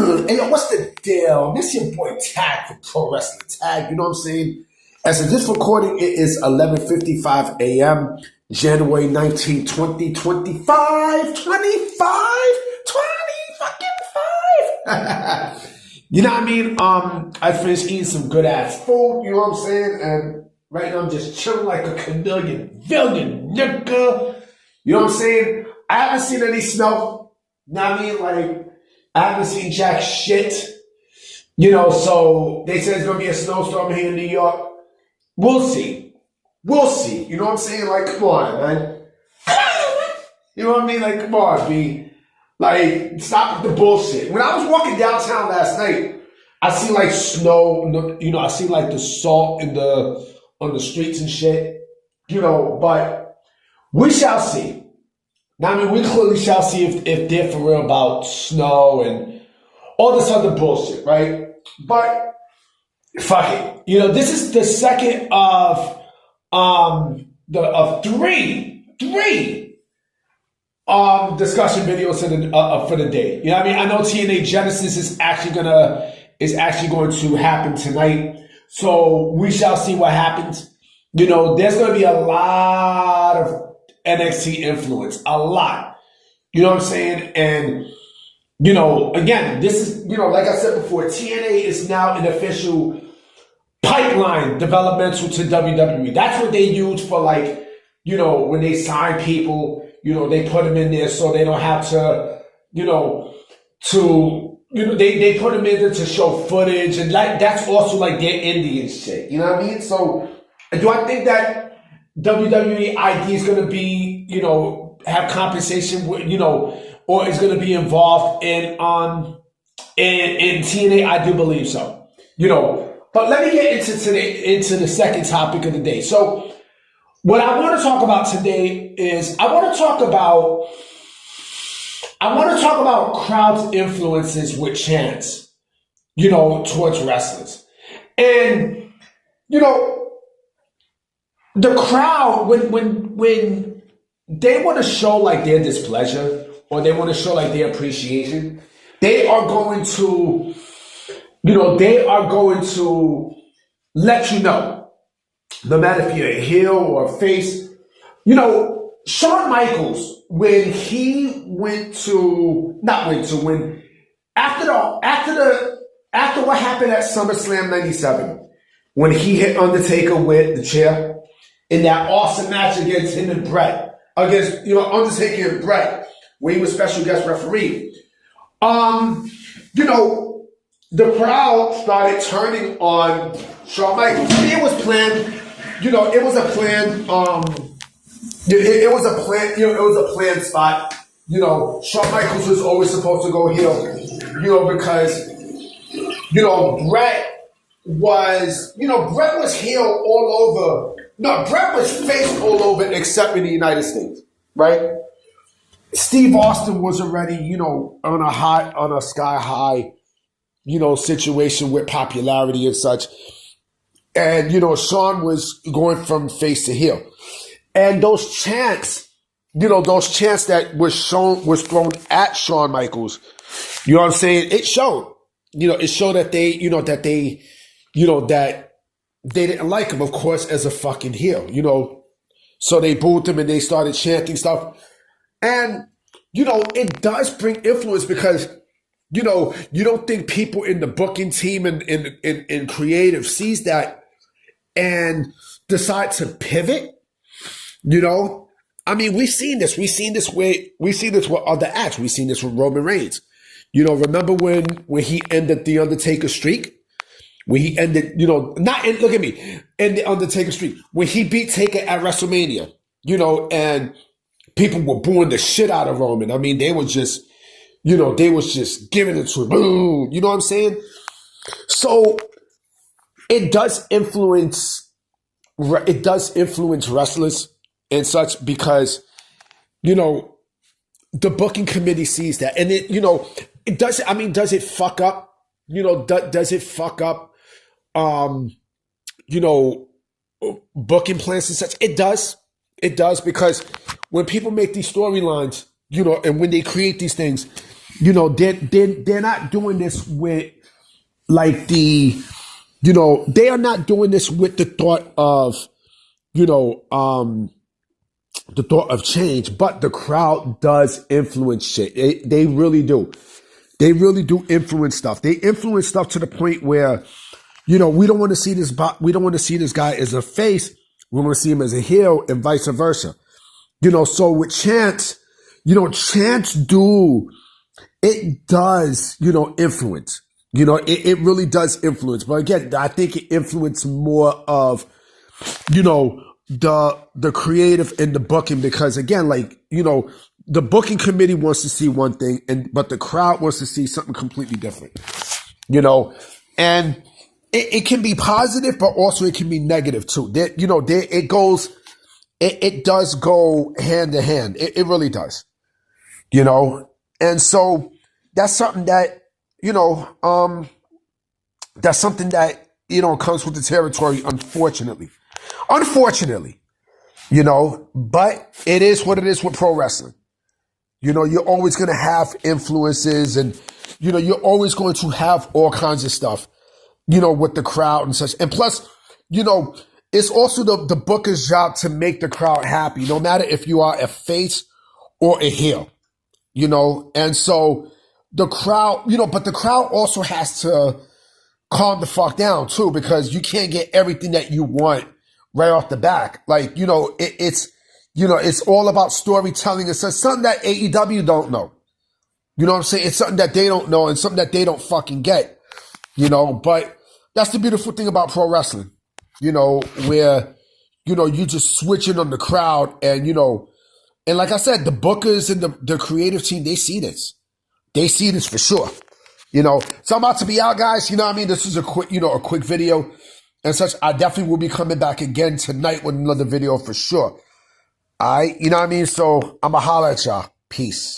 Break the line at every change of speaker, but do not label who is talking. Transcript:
Hey, yo, what's the deal? This your boy Tag for Pro Wrestling Tag. You know what I'm saying? As of this recording, it is 11:55 a.m. January 19th, 2025. 25? 20 fucking 5. You know what I mean? I finished eating some good ass food. You know what I'm saying? And right now I'm just chilling like a chameleon, villain, nigga. You know what I'm saying? I haven't seen any snow. You know what I mean? Like, I haven't seen jack shit. You know, so they said it's going to be a snowstorm here in New York. We'll see. We'll see. You know what I'm saying? Like, come on, man. You know what I mean? Like, come on, B. Like, stop with the bullshit. When I was walking downtown last night, I see like snow, you know, I see like the salt on the streets and shit. You know, but we shall see. Now, I mean, we clearly shall see if they're for real about snow and all this other bullshit, right? But fuck it. You know, this is the second of three discussion videos for the day. You know what I mean? I know TNA Genesis is actually going to happen tonight. So we shall see what happens. You know, there's going to be a lot of NXT influence, a lot. You know what I'm saying? And, you know, again, this is, you know, like I said before, TNA is now an official pipeline developmental to WWE. That's what they use for, like, you know, when they sign people, you know, they put them in there so they don't have to, they put them in there to show footage, and like that's also like their Indian shit. You know what I mean? So do I think that WWE ID is going to be, you know, have compensation with, you know, or is going to be involved in TNA? I do believe so. You know, but let me get into the second topic of the day. So what I want to talk about today is I want to talk about crowd's influences with chants, you know, towards wrestlers. And, you know, the crowd, when they want to show like their displeasure or they want to show like their appreciation, they are going to let you know, no matter if you're a heel or a face. You know, Shawn Michaels, when after what happened at SummerSlam 97, when he hit Undertaker with the chair in that awesome match against him and Bret, against, you know, Undertaker and Bret, where he was special guest referee. You know, the crowd started turning on Shawn Michaels. It was planned. You know, it was a planned. It was a planned spot. You know, Shawn Michaels was always supposed to go heel. You know, because Bret was heel all over. No, Bret was face all over except in the United States, right? Steve Austin was already, you know, on a sky high, you know, situation with popularity and such. And, you know, Shawn was going from face to heel. And those chants that was thrown at Shawn Michaels, you know what I'm saying? It showed that they didn't like him, of course, as a fucking heel, you know. So they booed him and they started chanting stuff. And, you know, it does bring influence because, you know, you don't think people in the booking team and creative sees that and decide to pivot, you know. I mean, we've seen this. We've seen this with other acts. We've seen this with Roman Reigns. You know, remember when he ended the Undertaker streak? When he ended, you know, in the Undertaker streak. When he beat Taker at WrestleMania, you know, and people were booing the shit out of Roman. I mean, they was just giving it to him. Boom, you know what I'm saying? So it does influence wrestlers and such because, you know, the booking committee sees that. And it, you know, does it fuck up? You know, does it fuck up, you know, booking plans and such? It does. It does, because when people make these storylines, you know, and when they create these things, they're not doing this with like they are not doing this with the thought of, you know, the thought of change, but the crowd does influence shit. They really do. They really do influence stuff. They influence stuff to the point where, we don't want to see this. We don't want to see this guy as a face. We want to see him as a heel, and vice versa. So with Chants, Chants it does, influence. It really does influence. But again, I think it influences more of, the creative and the booking, because again, the booking committee wants to see one thing, but the crowd wants to see something completely different. And it can be positive, but also it can be negative too. It does go hand to hand. It really does. And so that's something that, comes with the territory, unfortunately. But it is what it is with pro wrestling. You're always going to have influences, and, you're always going to have all kinds of stuff, with the crowd and such. And plus, it's also the booker's job to make the crowd happy, no matter if you are a face or a heel, And so the crowd, but the crowd also has to calm the fuck down too, because you can't get everything that you want right off the back. It's all about storytelling. It's something that AEW don't know. You know what I'm saying? It's something that they don't know and something that they don't fucking get. But that's the beautiful thing about pro wrestling. Where, you just switching on the crowd, and, and like I said, the bookers and the creative team, they see this. They see this for sure. So I'm about to be out, guys. This is a quick video and such. I definitely will be coming back again tonight with another video for sure. All right. So I'm going to holler at y'all. Peace.